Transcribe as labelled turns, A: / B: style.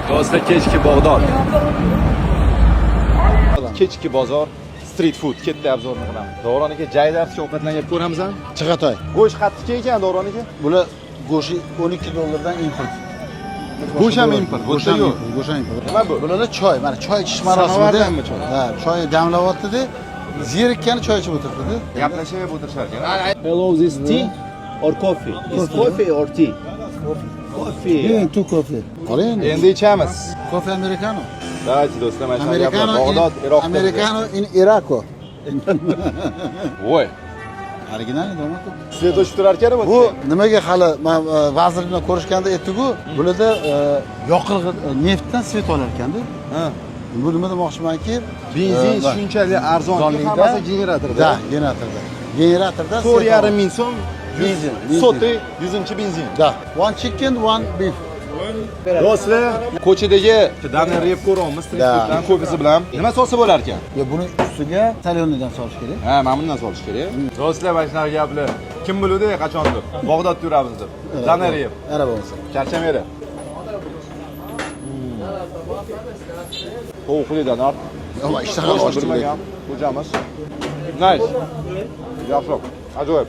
A: Do'stlar, kechki Bag'dod. Kechki bozor, street food. Ketdi obzorni qilamiz. Davron aka, jaydavchi ovqatlanyap ko'ramiz ham.
B: Chig'atoy.
A: Go'sht qattiq ekan Davron aka.
B: Bular go'shi $12 import.
A: Go'sht ham import.
B: Go'sht ham import.
A: Nima bu?
B: Bular choy, mana choy ichish marosimida.
A: Samovardanmi choy?
B: Ha, choy damlayapti-da. Zerikkani choy ichib o'tirdi-da.
A: Gaplashib o'tirishar ekan.
C: Hello, this tea or coffee? Is coffee or tea? Coffee.
B: Yeah, two coffee. Oling.
A: Endi ichamiz.
B: Coffee americano.
A: Davайте, do'stlar, mana shu
B: Americano.
A: Bag'dod, Iroqda.
B: Americano in Iraqo.
A: Voy.
B: Original nima?
A: Sizga to'shib turar ekan
B: Bu nimaga hali men vazir bilan ko'rishganda aytdi-ku, bularda yoqilg'i neftdan svet olar ekanda.
A: Ha.
B: Bu nima demoqchimanki,
A: Benzin shunchalik arzonki, hammasi generatorda.
B: Da, generatorda. Generatorda
A: 4,5 ming so'm
B: benzin.
A: soti 100 benzin.
B: Da. One chicken, one beef.
A: Do'stlar, ko'chadagi damni yeb ko'ramiz street fooddan ko'pisi bilan. Nima solsa bo'lar ekan?
B: Ya buni ustiga solyonidan solish kerak.
A: Ha, mana bundan solish kerak. Do'stlar, mana shunaqa gaplar. Kim biladi qachondir. Bag'dodda yuramiz deb. Damni yeb.
B: Ana bo'lsa.
A: Charchamaydi. Tovuqlidan ort.
B: Yo'q, ishtaha ochtirmagan.
A: Ko'jamiz. Nice. Yaxshi. Ajoyib.